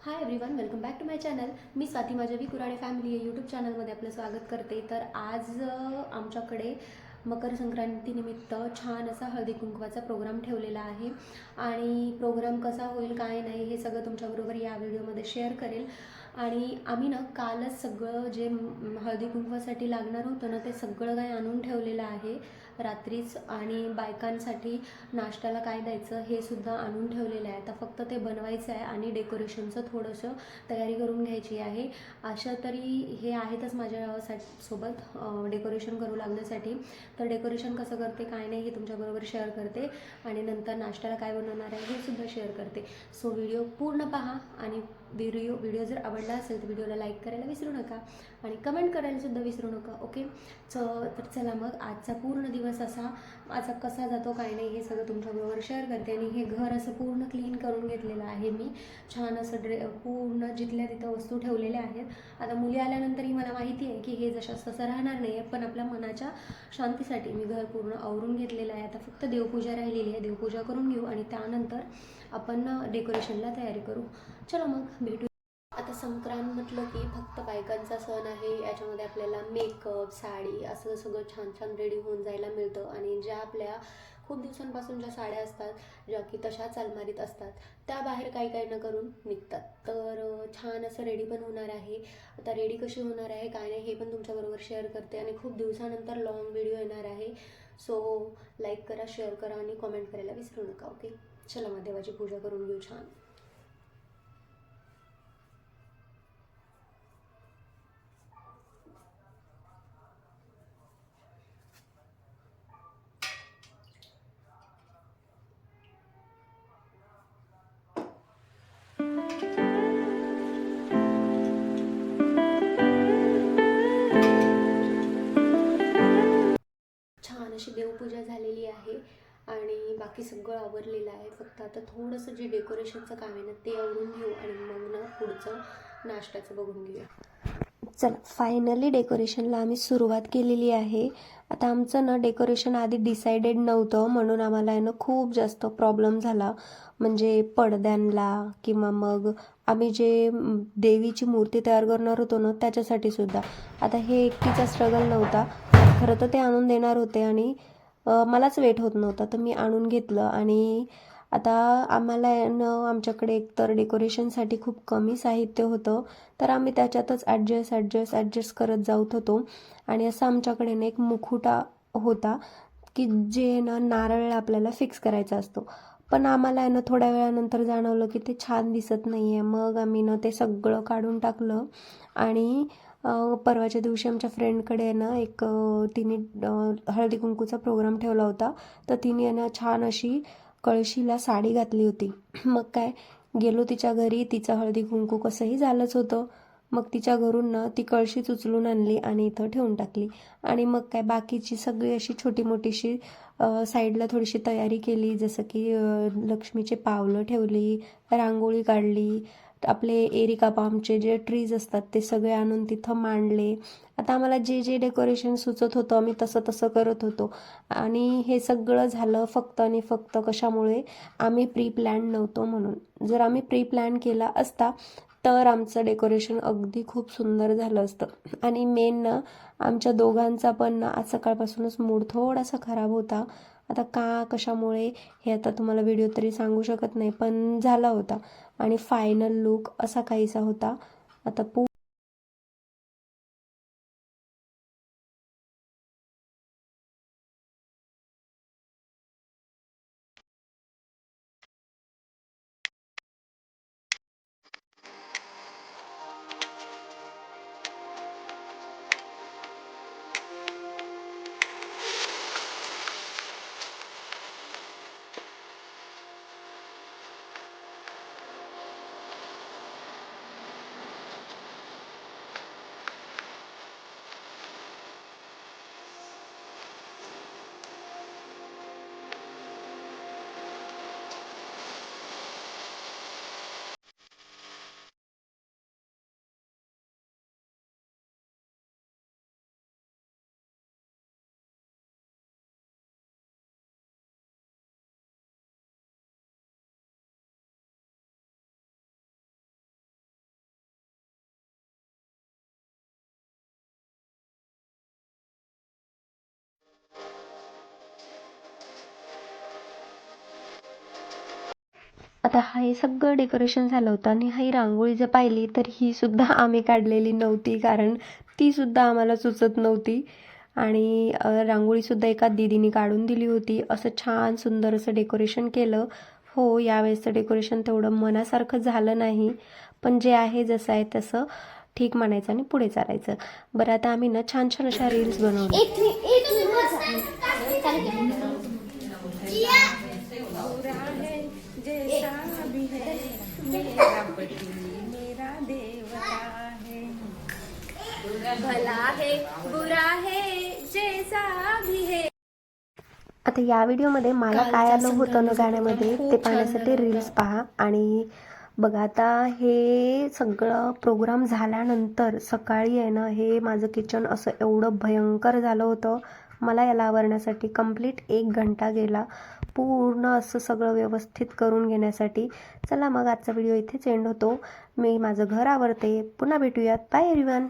High everyone, welcome back to my channel. मी स्वाती माझ्या Kurade family या यूट्यूब चॅनलमध्ये आपलं स्वागत करते. तर आज आमच्याकडे मकर संक्रांतीनिमित्त छान असा हळदी कुंकवाचा प्रोग्राम ठेवलेला आहे आणि प्रोग्राम कसा होईल काय नाही हे सगळं तुमच्याबरोबर या व्हिडिओमध्ये शेअर करेल. आणि आम्ही ना कालच सगळं जे हळदी कुंकवासाठी लागणार होतं ना ते सगळं काही आणून ठेवलेलं आहे रात्रीच. आणि बायकांसाठी नाश्त्याला काय द्यायचं हे सुद्धा आणून ठेवलेलं आहे. आता फक्त ते बनवायचं आहे आणि डेकोरेशनचं थोडंसं तयारी करून घ्यायची आहे. अशा तरी हे आहेतच सोबत डेकोरेशन करू लागण्यासाठी. तर डेकोरेशन कसं करते काय नाही हे तुमच्याबरोबर शेअर करते आणि नंतर नाश्त्याला काय बनवणार आहे हे सुद्धा शेअर करते. सो व्हिडिओ पूर्ण पहा आणि व्हिडिओ जर आवडला असेल तर व्हिडिओला लाईक करायला विसरू नका आणि कमेंट करायला सुद्धा विसरू नका. ओके, तर चला मग आजचा पूर्ण दिवस असा माझा कसा जातो काय नाही हे सगळं तुमच्याबरोबर शेअर करते. आणि हे घर असं पूर्ण क्लीन करून घेतलेलं आहे मी. छान असं पूर्ण जिथल्या तिथं वस्तू ठेवलेल्या आहेत. आता मुली आल्यानंतरही मला माहिती आहे की हे जसं तसं राहणार नाही आहे, पण आपल्या मनाच्या शांतीसाठी मी घर पूर्ण आवरून घेतलेलं आहे. आता फक्त देवपूजा राहिलेली आहे, देवपूजा करून घेऊ आणि त्यानंतर आपण डेकोरेशनला तयारी करू. चलो मग भेटू. आता संक्रांत म्हटलं की फक्त बायकांचा सण आहे. याच्यामध्ये आपल्याला मेकअप, साडी असं सगळं छान छान रेडी होऊन जायला मिळतं. आणि ज्या आपल्या खूप दिवसांपासून ज्या साड्या असतात ज्या की तशाच अलमारीत असतात त्या बाहेर काही काही न करून निघतात. तर छान असं रेडी पण होणार आहे. आता रेडी कशी होणार आहे काय नाही हे पण तुमच्याबरोबर शेअर करते आणि खूप दिवसानंतर लॉंग व्हिडिओ येणार आहे. सो लाईक करा, शेअर करा आणि कॉमेंट करायला विसरू नका. ओके, चला मग देवाची पूजा करून घेऊ छान. छान अशी देवपूजा झालेली आहे आणि बाकी सगळं आवरलेलं आहे. फक्त आता थोडंसं जे डेकोरेशनचं काम आहे ना ते आवरून घेऊ आणि मग ना पुढचं नाश्त्याचं बघून घेऊया. चला, फायनली डेकोरेशनला आम्ही सुरुवात केलेली आहे. आता आमचं ना डेकोरेशन आधी डिसाइडेड नव्हतं म्हणून आम्हाला आहे ना खूप जास्त प्रॉब्लेम झाला. म्हणजे पडद्यांना किंवा मग आम्ही जे देवीची मूर्ती तयार करणार होतो ना त्याच्यासाठी सुद्धा. आता हे एकटीचा स्ट्रगल नव्हता, खरं तर ते आणून देणार होते आणि मलाच वेट होत नव्हता तर मी आणून घेतलं. आणि आता आम्हाला आमच्याकडे एकतर डेकोरेशनसाठी खूप कमी साहित्य होतं तर आम्ही त्याच्यातच ॲडजस्ट करत जात होतो. आणि असं आमच्याकडे ना एक मुखुटा होता की जे ना नारळ आपल्याला फिक्स करायचा असतो. पण आम्हाला आहे ना थोड्या वेळानंतर जाणवलं की ते छान दिसत नाही आहे. मग आम्ही ना ते सगळं काढून टाकलं. आणि परवाच्या दिवशी आमच्या फ्रेंडकडे ना एक तिने हळदी कुंकूचा प्रोग्राम ठेवला होता तर तिने ना छान अशी कळशीला साडी घातली होती. मग काय, गेलो तिच्या घरी. तिचं हळदी कुंकू कसंही झालंच होतं. मग तिच्या घरून ना ती कळशीच उचलून आणली आणि इथं ठेवून टाकली. आणि मग काय, बाकीची सगळी अशी छोटी मोठीशी साईडला थोडीशी तयारी केली. जसं की लक्ष्मीचे पावलं ठेवली, रांगोळी काढली, आपले एरिका पामचे जे ट्रीज असतात ते सगळे आणून तिथं मांडले. आता आम्हाला जे जे डेकोरेशन सुचत होतं आम्ही तसं तसं करत होतो. आणि हे सगळं झालं फक्त आणि फक्त कशामुळे, आम्ही प्री प्लॅन नव्हतो म्हणून. जर आम्ही प्री प्लॅन केला असता तर आमचं डेकोरेशन अगदी खूप सुंदर झालं असतं. आणि मेन ना आमच्या दोघांचा पण ना आज सकाळपासूनच मूड थोडासा खराब होता. आता का कशामुळे हे आता तुम्हाला व्हिडिओ तरी सांगू शकत नाही, पण झाला होता. आणि फायनल लुक असा काहीसा होता. आता आता हे सगळं डेकोरेशन झालं होतं आणि ही रांगोळी जर पाहिली तर ही सुद्धा आम्ही काढलेली नव्हती, कारण ती सुद्धा आम्हाला सुचत नव्हती. आणि रांगोळीसुद्धा एका दीदीने काढून दिली होती. असं छान सुंदर असं डेकोरेशन केलं. हो, यावेळेसचं डेकोरेशन तेवढं मनासारखं झालं नाही, पण जे आहे जसं आहे तसं ठीक म्हणायचं आणि पुढे चालायचं. बरं, आता आम्ही ना छान छान अशा रील्स बनवल्या. आता या व्हिडिओमध्ये मला काय आलं होतं ना गाण्यामध्ये ते पाहण्यासाठी रील्स पहा. आणि बघा, आता हे सगळं प्रोग्राम झाल्यानंतर सकाळी आहे ना, हे माझं किचन असं एवढं भयंकर झालं होतं. मला याला आवरण्यासाठी कंप्लीट 1 घंटा गेला, पूर्ण असं सगळं व्यवस्थित करून घेण्यासाठी. चला मग आजचा व्हिडिओ इथेच एंड होतो. मी माझं घर आवरते. पुन्हा भेटूयात. Bye everyone.